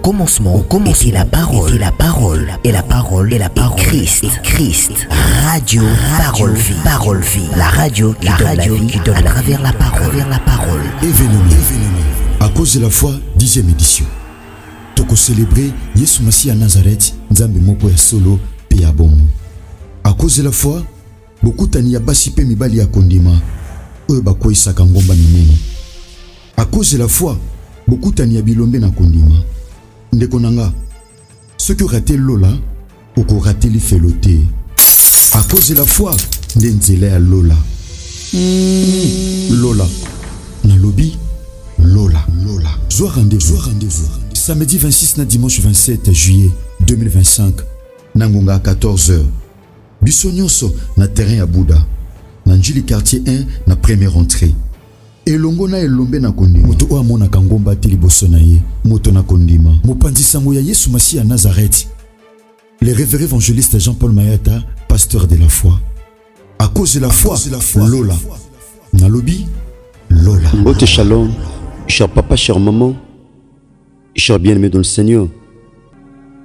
commencement était la parole, et la parole, et la parole, et la parole, Christ, radio, parole vie, la radio qui donne à travers la parole. Événement. À cause de la foi, 10e édition. Toko célébrer Yesu Masi à Nazareth, Nzambe moko ya solo pe ya bomo. À cause de la foi, beaucoup tani ya basi pe mibali ya kondima, oyo bakoisaka ngomba minene. À cause de la foi, beaucoup tani ya bilombe na kondima. Ndeko nanga, ceux qui ont raté Lola, ou qui ont raté les feloté. À cause de la foi, ndenzele ya Lola. Lola. Na lobby, Lola. Joie rendez-vous. Samedi 26 na dimanche 27 juillet 2025. Nangonga à 14h. Bissonyonso na terrain à Bouddha. Nanjili quartier 1 na première entrée. Elongo na elombe na kondima. Moto o amona kangomba te liboso na ye. Moto na kondima. Mopanzi sango ya Yesu Masi à Nazareth. Le révérend évangéliste Jean-Paul Mayata, pasteur de la foi. À cause de la foi, Lola. Na lobby, Lola. Ote shalom, cher papa, chère maman, chers bien-aimés dans le Seigneur,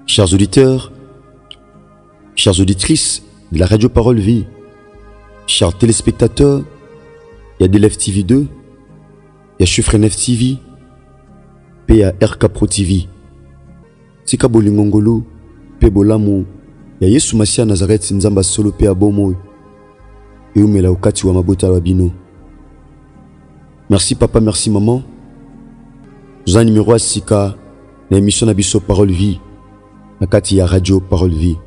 chers auditeurs, chères auditrices de la radio Parole Vie, chers téléspectateurs, il y a DLF TV 2, il y a Chiffre NF TV, il y a RK Pro TV. Sika bolingongolo, pe bolamu, il y a Yesu Masi à Nazareth, Nzamba solo pe abomo, et umela okati wa mabota wabino. Merci papa, merci maman. Nous avons numéro à Sika, l'émission Nabiso Parole Vie, la Kati Radio Parole Vie.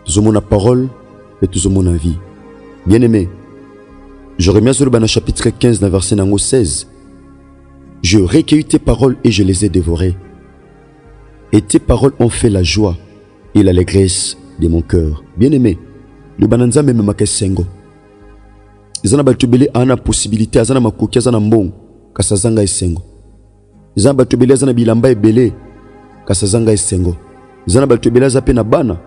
Tout le monde a parole et tout le monde a vie. Bien aimé, je remets sur le chapitre 15, verset 16. Je recueillis tes paroles et je les ai dévorées. Et tes paroles ont fait la joie et l'allégresse de mon cœur. Bien aimé, le bananza même ma sengo. Zana batubele ana possibilité azana makoki azana mbongo kasazanga esengo. Zana batubele azana bilamba ebele kasazanga esengo. Zana batubele azape na bana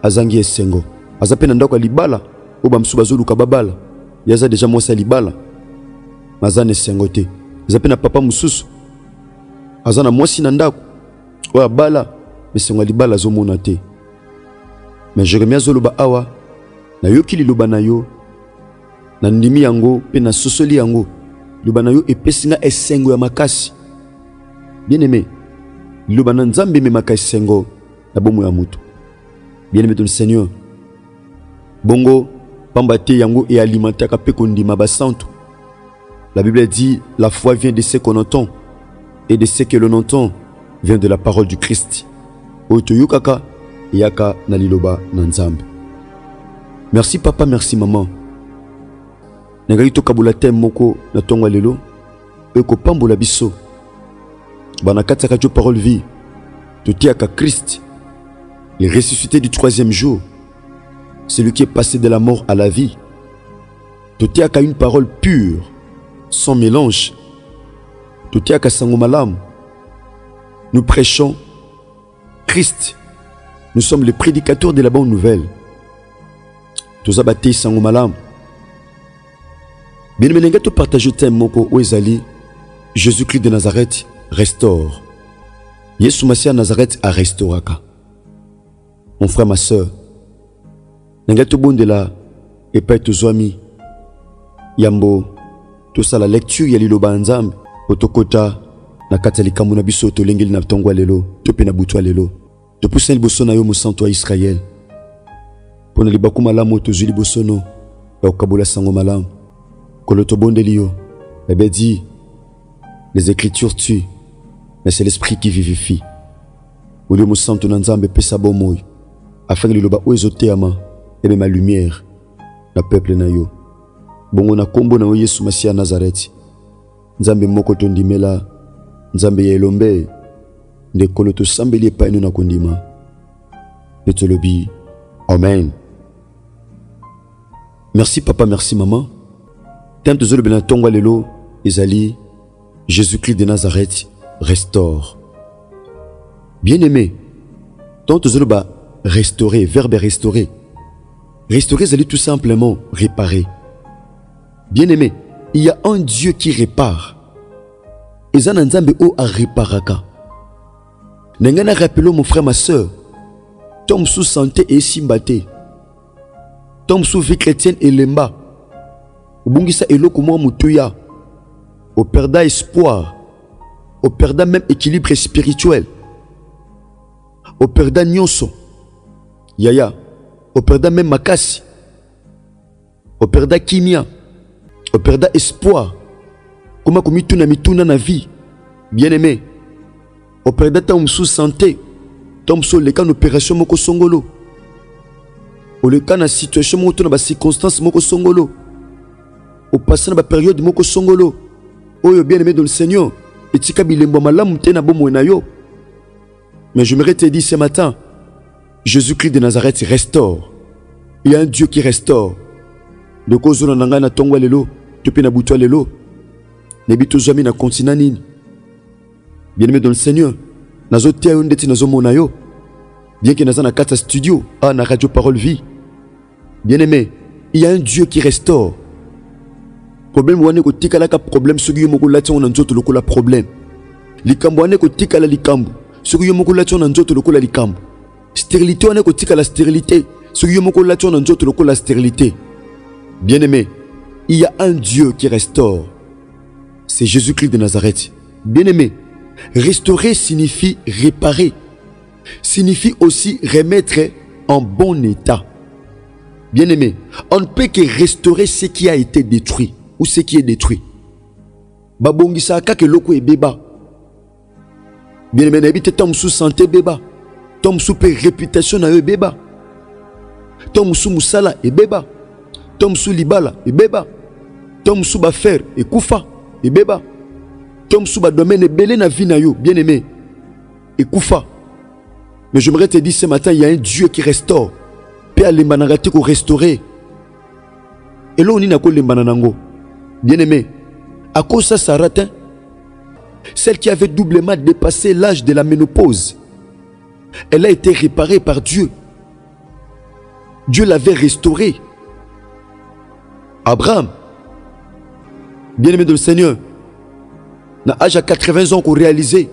azangi esengo. Azape na ndako libala oba msuba zulu kababala. Yaza deja mwasa libala. Mazana esengo te. Azape na papa mususu. Azana mwasi na ndako oya bala esengo libala zomona te. Mais Jérémie zoluba awa na yoki liloba na yo na ndimi yango pe na sosoli yango liloba na yo epesinga esengo ya makasi. Bien aimé, liloba na Nzambe me makasi esengo na bomo ya mutu. Bien aimé ton Seigneur, bongo pamba te yango et alimentaka pe kondima basantu. La Bible dit la foi vient de ce qu'on entend et de ce que l'on entend vient de la parole du Christ. Oto yukaka yaka na liloba na Nzambe. Merci papa, merci maman. Nangai to kabula tem moko na tonga lelo eko pambola biso bana kati radio Parole Vie totiaka Christ, le ressuscité du 3e jour, celui qui est passé de la mort à la vie. Totiaka une parole pure sans mélange. Totiaka sango malam. Nous prêchons Christ. Nous sommes les prédicateurs de la bonne nouvelle. Tozabate sango malam. Bien aimé, tu partages le thème moko oezali Jésus-Christ de Nazareth restaure. Yesu Masi à Nazareth a restauraka. Mon frère, ma soeur, tu bon de la et pas tu zoami yambo tout ça la lecture yali loba nzambe otokota na katalika muna biso to lengeli na tongwa lelo to pe na butwa lelo to pousse liboso na yo mosanto wa Israël pona libaku malamu to zuli bosono ya okabola sango malamu. Dit, les Écritures tuent, mais c'est l'Esprit qui vivifie. Au lieu de santo nanzambe pesa bomoy, afin que le loba oezoteama et même ma lumière, na peuple na yo. Bongo na kombo na Yesu Masi à Nazareth. Nzambe moko tondimela, nzambe ya elombe, ndekolo to sambeli pa ino na kondima. Petolobi, amen. Merci papa, merci maman. Thème de Zolo Benatonga Lelo, Ezali, Jésus-Christ de Nazareth restaure. Bien aimé, tant de Zolo ba restaurer, verbe restaurer. Restaurer, c'est tout simplement réparer. Bien aimé, il y a un Dieu qui répare. Et Zananzambe o a réparaka. N'engana rappelons mon frère, ma soeur. Tom sous santé et simbate. Tom sous vie chrétienne et lemba. Ubungisa eloko mo mutuya. Au perda espoir. Au perda même équilibre spirituel. Au perda nyonso. Yaya. Au perda même makasi. Au perda kimia. Au perda espoir. Comment mituna na vie. Bien aimé. Au perda ta sous santé. Tom so le cas d'opération moko songolo. Au le cas na situation moko na ba circonstance moko songolo. Au passé na ba période moko songolo. Oyo bien aimé dans le Seigneur. Et tika bilembo malamu te na bomo na yo. Mais je me te dire ce matin, Jésus-Christ de Nazareth restaure. Il y a un Dieu qui restaure. De cause na nanga na tongwa lelo, topi na butwa lelo. Nebito jamais na continent nini. Bien aimé dans le Seigneur. Nazo tia yo ndeti nazo mona yo. Bien que naza na kata studio, na radio Parole Vie. Bien aimé, il y a un Dieu qui restaure. Problème wane ko tikala ka problème soki yo moko lati on nzoto lokola problème. Likambo wane ko tikala likambo. Soki yo moko lati on nzoto lokola likambo. Stérilité wane ko tikala stérilité. Soki yo moko lati on nzoto lokola stérilité. Bien aimé, il y a un Dieu qui restaure. C'est Jésus-Christ de Nazareth. Bien aimé, restaurer signifie réparer. Signifie aussi remettre en bon état. Bien aimé, on ne peut que restaurer ce qui a été détruit ou ce qui est détruit. Babongisa ka ke loko e beba. Bien aimé, n'habite tom sous santé beba. Tom sous réputation na yo beba. Tom sous musala e beba. Tom sous libala e beba. Tom sous ba faire e kufa e beba. Tom sous ba domaine belé na vie na yo, bien aimé. Et kufa. Mais j'aimerais te dire ce matin, il y a un Dieu qui restaure. Père lembanangate ko restaurer. Et là on n'a ko lembananango. Bien aimé. À cause ça Sarah, celle qui avait doublement dépassé l'âge de la ménopause, elle a été réparée par Dieu. Dieu l'avait restaurée. Abraham, bien aimé de le Seigneur, na âge à 80 ans qu'on réalisait,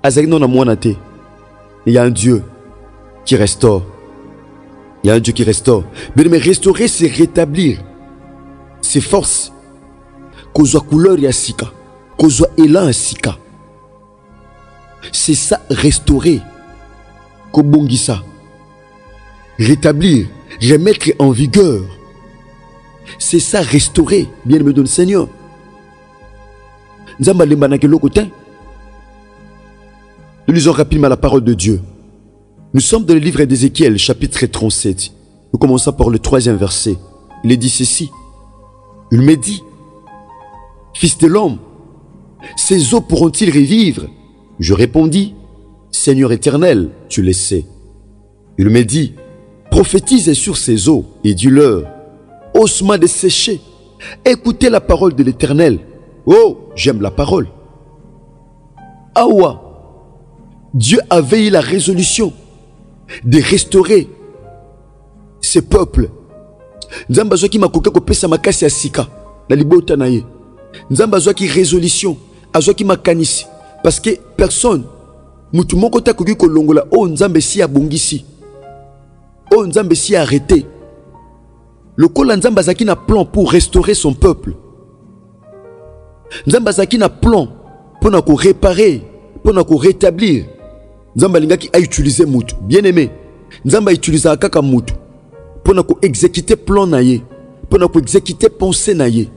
il y a un Dieu qui restaure. Il y a un Dieu qui restaure. Mais restaurer, c'est rétablir ses forces. Kozwa couleur ya sika, kozwa élan sika. C'est ça restaurer. Kobongisa. Rétablir, remettre en vigueur. C'est ça restaurer, bien aimé de le Seigneur. Nous lisons rapidement la parole de Dieu. Nous sommes dans le livre d'Ézéchiel, chapitre 37. Nous commençons par le 3e verset. Il est dit ceci. Il me dit, fils de l'homme, ces eaux pourront-ils revivre? Je répondis, Seigneur éternel, tu le sais. Il me dit, prophétise sur ces eaux et dis-leur, osement de sécher, écoutez la parole de l'Éternel. Oh, j'aime la parole. Awa, Dieu avait eu la résolution de restaurer ce peuple. Nzamba zoki makoke ko pesa makasi ya sika na libota na ye. Nzamba zoki résolution azoki makanisi parce que personne mutu moko ta koki ko longola o nzambe si abongisi. O nzambe si arrêté. Le kola nzamba zaki na plan pour restaurer son peuple. Nzamba zaki na plan pour na ko réparer, pour na ko rétablir. Nzamba lingaki a utilisé mutu. Bien aimé. Nzamba utilisa kaka mutu pour na ko exécuter plan na ye, pour na ko exécuter pensée na ye.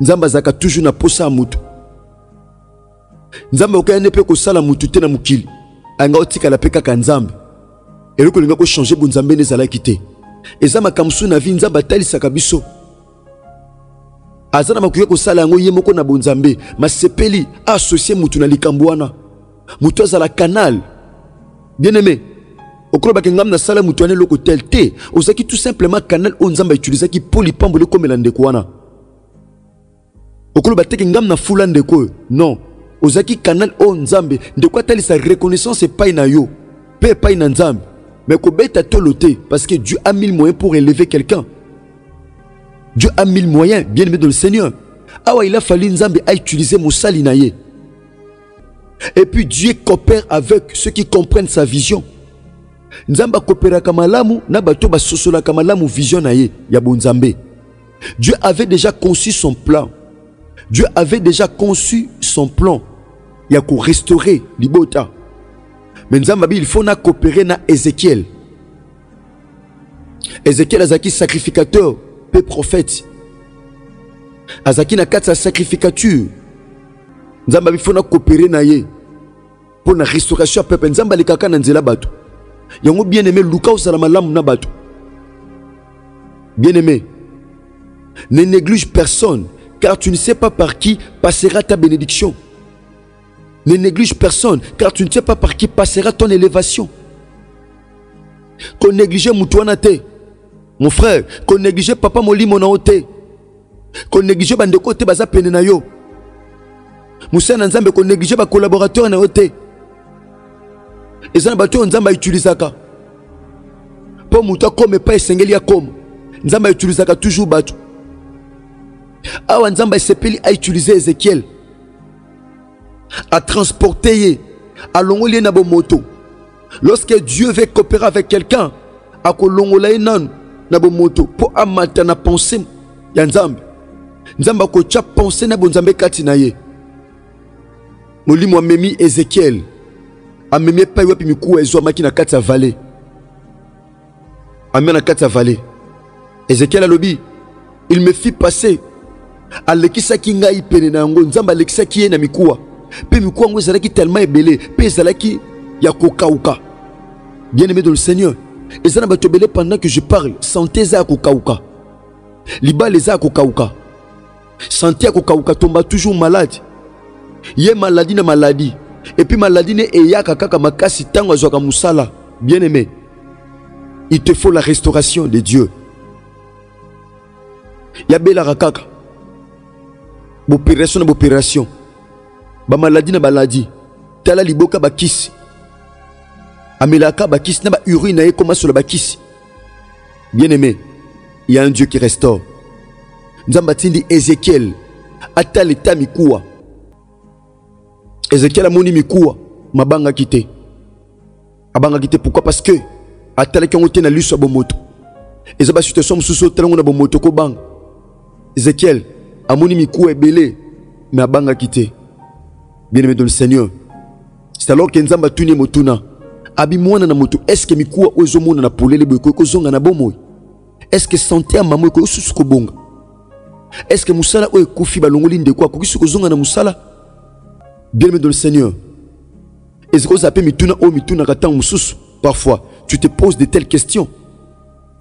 Nzamba zaka toujours na posa mutu. Nzamba okayane pe ko sala mutu te na mukili. Anga otika la pe kaka nzambe. Eloko linga ko changer bu nzambe ne zala kité. Ezama kamsu na vi nzamba talisa kabiso. Azana makuye ko sala ngo ye moko na bonzambe, masepeli associé mutu na likambwana. Mutu azala canal. Bien aimé. Okoloba ke ngam na sala mutu ane loko tel te, ozaki tout simplement canal on nzamba utiliser ki poli pambole comme landeko wana. Okoloba te ke ngam na fula ndeko. Non. Ozaki canal on nzambe ndeko atali sa reconnaissance et pas na yo. Pe pas na nzambe. Mais ko beta tolote parce que Dieu a mille moyens pour élever quelqu'un. Dieu a mille moyens, bien aimé de le Seigneur. Awa il a fallu nzambe a utiliser mosali na ye. Et puis Dieu coopère avec ceux qui comprennent sa vision. Nzamba coopéra kamalamu na bato ba sosola kamalamu vision na ye ya bonzambe. Dieu avait déjà conçu son plan. Dieu avait déjà conçu son plan. Il y a pour restaurer Libota. Mais il faut coopérer na Ézéchiel. Ézéchiel azaki sacrificateur, peu prophète. Azaki na katsa sacrificature. Il faut coopérer na ye pour la restauration peuple. Nzamba le kaka na nzela bato. Yango bien aimé Luka osala lamu na bato. Bien aimé, ne néglige personne, car tu ne sais pas par qui passera ta bénédiction. Ne néglige personne, car tu ne sais pas par qui passera ton élévation. Qu'on néglige Moutouana te, mon frère, qu'on néglige papa Moli Monaote, qu'on néglige Bandeko te baza penenayo. Moussa Nzambe qu'on néglige ba collaborateur na ote. Et ça bato Nzamba utilisaka. Pour Mouta comme pas esengeli ya comme. Nzamba utilisaka toujours bato. Awa Nzamba sepeli a utilisé Ézéchiel à transporter à l'ongolien na moto. Lorsque Dieu veut coopérer avec quelqu'un, à kolongola nan na moto pour amata na pensée ya Nzambe. Nzamba ko cha pensée na bonzambe kati na ye. Molimo amemi Ézéchiel. Amemi pa yopi miku ezo maki na kati ya vallée. Amena na kati ya vallée. Ézéchiel alobi, il me fit passer alekisa ki ngai pene na ngo Nzamba alekisa ki ye na mikuwa. Pe mikuwa ngo ezalaki tellement ebele, pe ezalaki ya kokauka. Bien-aimé dans le Seigneur, ezana bato ebele pendant que je parle, santé za kokauka. Liba les za kokauka. Santé ya kokauka tomba toujours malade. Yé maladie na maladie. Et puis maladie ne eyaka kaka makasi tango azwaka musala. Bien-aimé, il te faut la restauration de Dieu. Ya bela rakaka. Opération na opération. Ba maladie na maladie. Tala liboka bakisi. Amelaka bakisi na ba urine na koma sur la bakisi. Bien-aimé, il y a un Dieu qui restaure. Nzamba tindi Ézéchiel atali ta mikuwa. Ézéchiel a moni mikuwa mabanga kité. Abanga kité pourquoi? Parce que atali kangote na liso bomoto. Ezaba situation mususu talango na bomoto ko bang. Ézéchiel a moni mikuwa ebele mais abanga kité. Bien-aimé dans le Seigneur, c'est alors que Nzamba tuni motuna. Abi mwana na moto, est-ce que mikuwa ozo mona na polele boyko ko zonga na bomoy? Est-ce que santé a mamoy ko susu ko bonga? Est-ce que musala oye kufi balongoli ndekwa ko kisu ko zonga na musala? Bien-aimé dans le Seigneur, est-ce que vous appelez mituna o mituna katang mususu? Parfois, tu te poses de telles questions.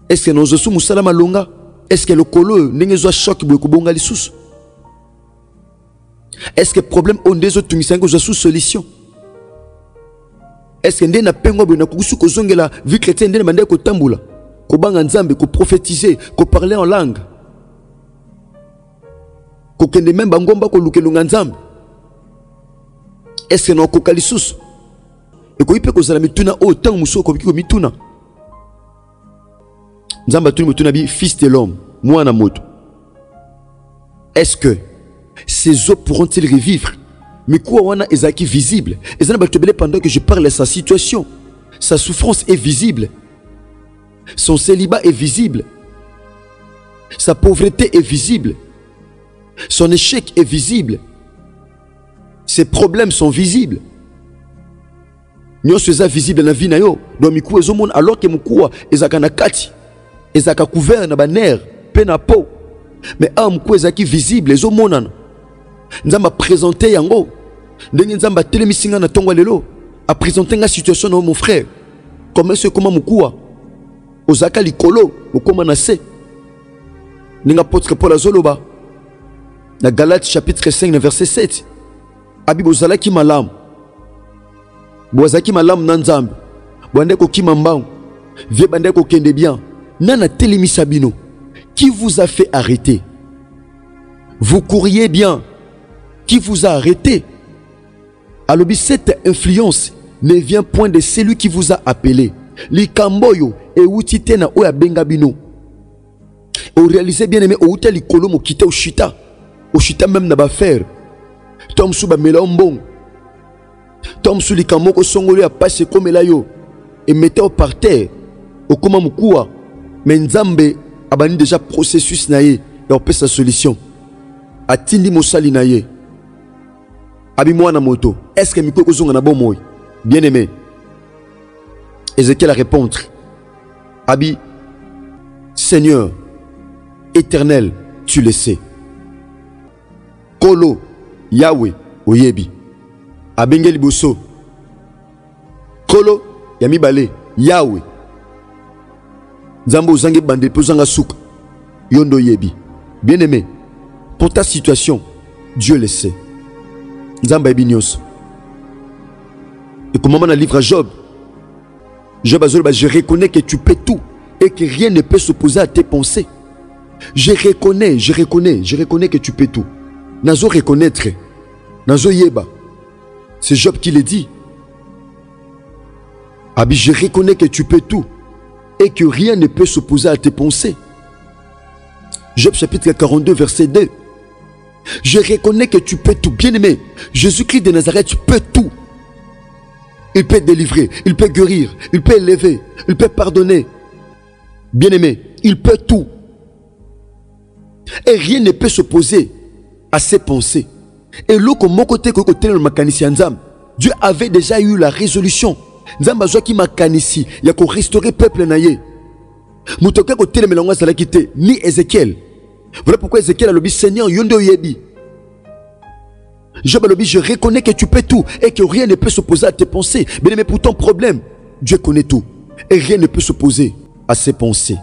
Est-ce que nous osu musala malonga? Est-ce que le kolo n'engezo choc boyko bonga lisusu? Est-ce que le problème on des autres tungisango sous solution? Est-ce que ndena pengo bena kusu ko zongela vie chrétienne ndena mande ko tambula ko banga Nzambe ko prophétiser ko parler en langue ko kende même bangomba ko lukelunga Nzambe? Est-ce que non ko kalisus e ko ipe ko zala mituna o tant muso ko biki ko mituna Nzamba tuni mituna bi fils de l'homme mwana moto. Est-ce que ces eaux pourront-ils revivre? Mais quoi wana ezaki visible. Ezana batobele pendant que je parle de sa situation. Sa souffrance est visible. Son célibat est visible. Sa pauvreté est visible. Son échec est visible. Ses problèmes sont visibles. Nyonso eza visible na vie na yo. Donc miku ezomona alors que mukuwa ezaka na kati. Ezaka couvert na ba nerf, pe na peau. Mais muku ezaki visible ezomona. Nzamba présenté yango. Ndenge Nzamba telemisinga na tongwa lelo. A présenté nga situation na mon frère. Comment est-ce comment mukuwa? Ozaka likolo, okoma na se. Ninga apôtre Paul azoloba. Na Galates chapitre 5 verset 7. Abi bozalaki malamu. Bozaki malamu na Nzambe. Bande ko kimambang. Vie bande ko kende bien. Nana telemisa bino. Qui vous a fait arrêter? Vous courriez bien. Qui vous a arrêté? Alors cette influence ne vient point de celui qui vous a appelé. Likamboyo et outite na oya bengabino. Au réalisé bien aimé au outa likolo mo kite au chita même na ba faire. Tom suba mela ombong. Tom Sulikamo ko songolo ya passe comme la yo et mettez au par terre au comment mukua mais Nzambe abani déjà processus naye et on peut sa solution atindi mosali naye abi mwana moto est-ce que miko kozonga na bon moy bien aimé Ézéchiel a répondre abi Seigneur éternel tu le sais Kolo Yahweh oyebi abengeli boso Kolo yami bale Yahweh Nzambe ozange bande pozanga souka yondo yebi bien aimé pour ta situation Dieu le sait Nzambe ebinyoso et comme dans le livre à Job je reconnais que tu peux tout et que rien ne peut s'opposer à tes pensées je reconnais que tu peux tout nazo reconnaître nazo yeba c'est Job qui le dit Abi je reconnais que tu peux tout et que rien ne peut s'opposer à tes pensées Job chapitre 42 verset 2 je reconnais que tu peux tout bien aimé Jésus-Christ de Nazareth peut tout il peut délivrer il peut guérir il peut élever il peut pardonner bien aimé il peut tout et rien ne peut s'opposer à ses pensées et l'eau comme mon côté le mécanicien Dieu avait déjà eu la résolution Nzamba zo ki makanisi ya ko restaurer peuple naye mutoka ko tele melangwa sala kité ni Ézéchiel voilà pourquoi Ézéchiel a le Seigneur yondo yebi je reconnais que tu peux tout et que rien ne peut s'opposer à tes pensées mais pour ton problème Dieu connaît tout et rien ne peut s'opposer à ses pensées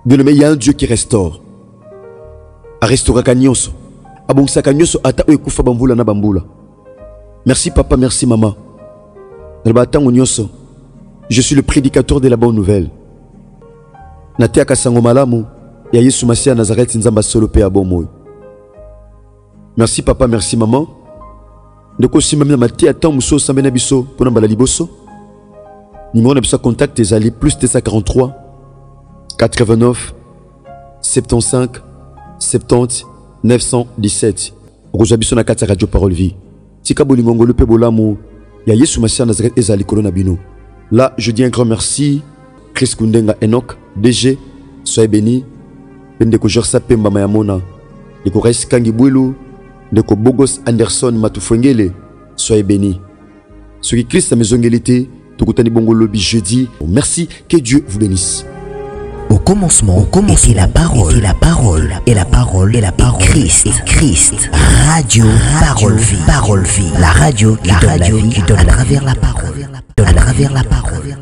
bien aimé il y a un Dieu qui restaure a restaurer kanyoso abongisa kanyoso ata ekufa bambula na bambula merci papa merci maman je suis le prédicateur de la bonne nouvelle. Natea kasango malamu ya Yesu Masia Nazareth nzamba solo pe abomoy. Merci papa, merci maman. Ndeko simami na matia tant muso sambena biso pona mbala liboso. Numéro na biso contact ezali plus 243 89 75 70 917. Roja biso na kati radio Parole Vie. Tika bolingongo le pe bolamu ya Yesu Masia Nazareth ezali kolona bino. Là, je dis un grand merci. Chris Kundenga Enoch, DG, soyez bénis. Ndeko Jorsa Pemba Mayamona, Ndeko Rais Kangi Bwelu, Ndeko Bogos Anderson Matufengele, soyez bénis. Ce qui Christ a maisongelité, Tokutani Bongo Lobby jeudi. Merci, que Dieu vous bénisse. Au commencement, était la parole, et la parole, et la parole, et la parole, Christ, radio, parole vie, la radio qui donne la vie à travers la parole, à travers la parole.